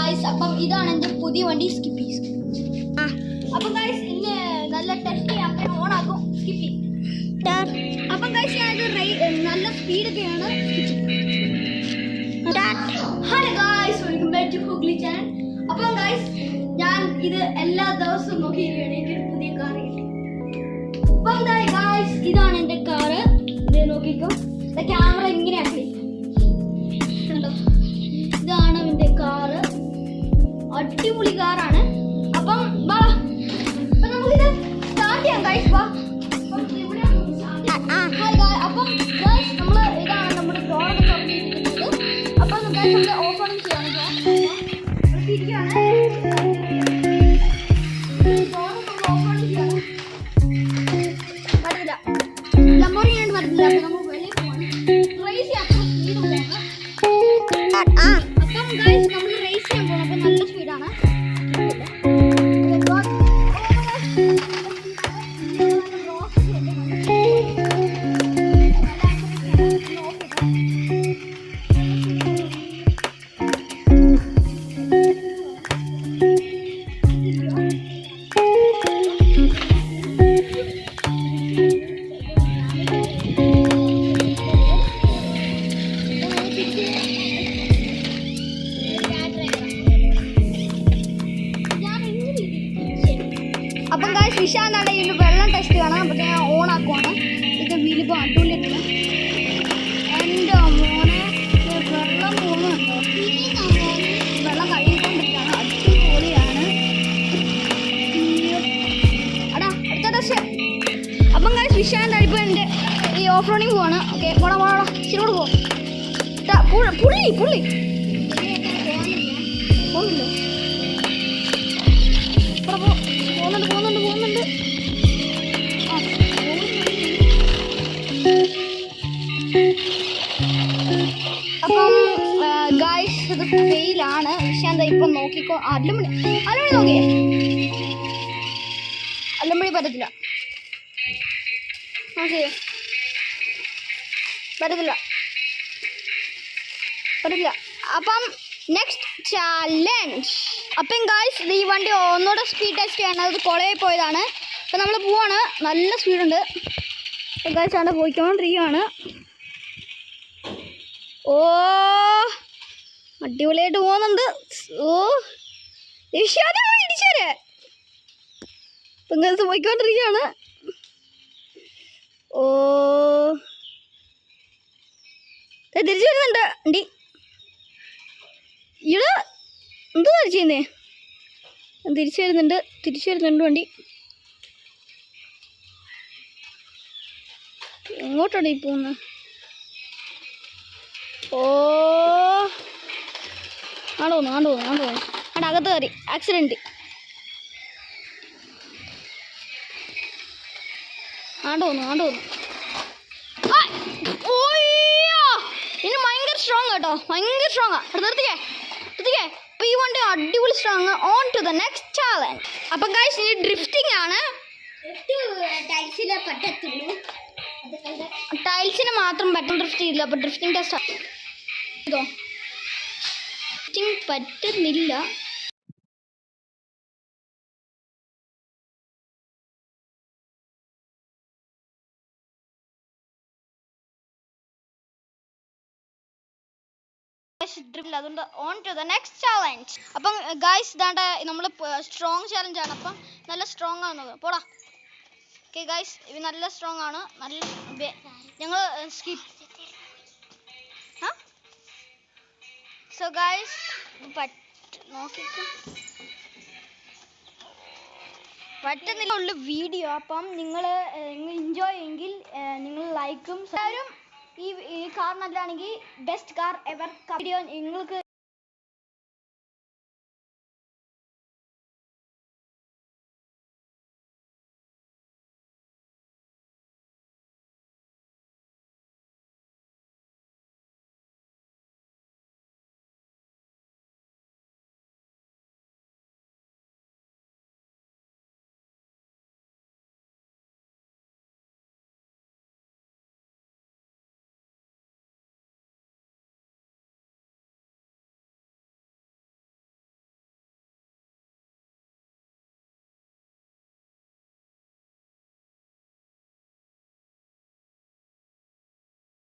Guys, അപ്പം ഇതാണ് എൻ്റെ പുതിയ വണ്ടി സ്കിപ്പി. അപ്പം ഗായ്സ് ഇന്ന് നല്ല ടെസ്റ്റ് ചെയ്യാൻ ഓൺ ആക്കും സ്കിപ്പി. അപ്പം ഗായ്സ് ഞാനത് നല്ല സ്പീഡൊക്കെയാണ്. Hello guys, welcome back to Hooghly channel. അപ്പം ഗായ്സ് ഞാൻ ഇത് എല്ലാ ദിവസവും നോക്കിയിരിക്കുകയാണ്. എനിക്കൊരു പുതിയ കാർ കിട്ടി. അപ്പം ഗായ്സ് ഇതാണ് എൻ്റെ കാറ്. ഇത് നോക്കിക്കോ, ക്യാമറ ഇങ്ങനെയാക്കി. ഇതാണ് എൻ്റെ കാറ്, അടിപൊളി കാറാണ്. അപ്പം നമുക്കിത് സ്റ്റാർട്ട് ചെയ്യാം ഗൈസ്. വാ. അപ്പം ഗൈസ് നമ്മൾ ഇതാണ് നമ്മുടെ ഡോറൊക്കെ തുറന്നിരിക്കുന്നത്. അപ്പം ഗൈസ് നമ്മൾ ഓപ്പൺ ചെയ്യാണ്. ഡോർ നമ്മൾ ഓപ്പൺ ചെയ്യണം. പറ്റില്ല, ലംബോർഗിനി പറ്റില്ല. അപ്പം നമ്മൾ വെളിയിൽ പോകണം. റേസ് ചെയ്യാം. സ്പീഡ് പോകണം. അപ്പം ഗൈസ് നമ്മൾ റേസ് ചെയ്യാൻ പോകണം. അപ്പം നല്ല സ്പീഡാണ്. അപ്പം ഗായ്സ് വിശാന്നാണ് ഇതിൻ്റെ വെള്ളം ടെസ്റ്റ് ചെയ്യണം. അപ്പം ഞാൻ ഓൺ ആക്കുവാണ്. ഇതിൻ്റെ വീലിപ്പോൾ അടിപൊളിയായിട്ടില്ല. എൻ്റെ മോനെ വെള്ളം പോകുന്നുണ്ടോ? വെള്ളം കഴുകിക്കൊണ്ടിരിക്കുകയാണ്. അടിപൊളിയാണ്. അടാ അടുത്ത ടെസ്റ്റ്. അപ്പം ഗായ്സ് വിശാന്താണ് ഇപ്പോൾ എൻ്റെ ഈ ഓഫ് റോഡിങ് പോവാണ്. ഓക്കെ, പോടാ ശരിയോട് പോവാം. പുള്ളി പോകുന്നില്ലോ. പോകുന്നുണ്ട്. അപ്പം ഗായ്സ് ഇത് ഫെയിലാണ്. വിശാന്ത ഇപ്പം നോക്കിക്കോ. അല്ലുമണി നോക്കിയേ. അല്ലുമണി പറ്റത്തില്ല. ഓക്കെ, പറ്റത്തില്ല. അപ്പം നെക്സ്റ്റ് ചാലഞ്ച്. അപ്പം ഗായ്സ് ഈ വണ്ടി ഒന്നുകൂടെ സ്പീഡ് ടെസ്റ്റ് ചെയ്യാണ്. അത് കുളയായി പോയതാണ്. അപ്പം നമ്മൾ പോവാണ്. നല്ല സ്പീഡുണ്ട്. അപ്പം ഗായ്സ് അവിടെ പോയിക്കൊണ്ടിരിക്കുകയാണ്. ഓ അടിപൊളിയായിട്ട് പോകുന്നുണ്ട്. ഓ ഇടിച്ചേരെ. അപ്പം ഗായ്സ് പോയിക്കൊണ്ടിരിക്കുകയാണ്. ഓ തിരിച്ചു വരുന്നുണ്ട് വണ്ടി. ഇവിടെ എന്തോ ചെയ്യുന്നേ? തിരിച്ചു വരുന്നുണ്ട് വണ്ടി. എങ്ങോട്ടാണ് ഈ പോകുന്നത്? ഓ ആണ്ടോന്നു അവിടെ അകത്ത് കയറി. ആക്സിഡൻറ്റ്. ആണ്ടോന്നു ഇനി ഭയങ്കര സ്ട്രോങ് കേട്ടോ, ഭയങ്കര സ്ട്രോങ്ങാ. നിർത്തിക്കേ. അപ്പോൾ ഈ വണ്ടി അടിപൊളി strong. On to the next challenge. അപ്പം ഗൈസ് ഇനി ഡ്രിഫ്റ്റിംഗ് ആണ്. ടൈൽസിന് മാത്രം പറ്റും, ഡ്രിഫ്റ്റ് ഇല്ല. അപ്പോൾ ഡ്രിഫ്റ്റിംഗ് ടെസ്റ്റ് ഇതോ ഡ്രിഫ്റ്റിംഗ് പറ്റുന്നില്ല. അതുകൊണ്ട് on to the next challenge. അപ്പം ഗായ്സ് ഇതാണ്ട് നമ്മൾ സ്ട്രോങ് ചാലഞ്ച് ആണ്. അപ്പം നല്ല സ്ട്രോങ് ആണ്. പോടാ. ഓക്കെ ഗായ്സ്, ഇത് നല്ല സ്ട്രോങ് ആണ്. നല്ല ഞങ്ങൾ സ്കിപ്പ്. സോ ഗായ്സ് നോക്കിക്കോ, പറ്റുന്നില്ല ഉള്ള വീഡിയോ. അപ്പം നിങ്ങൾ എൻജോയ് എങ്കിൽ നിങ്ങൾ ലൈക്കും. എല്ലാവരും ഈ കാർ നല്ലതാണെങ്കിൽ ബെസ്റ്റ് കാർ എവർ വീഡിയോ നിങ്ങൾക്ക്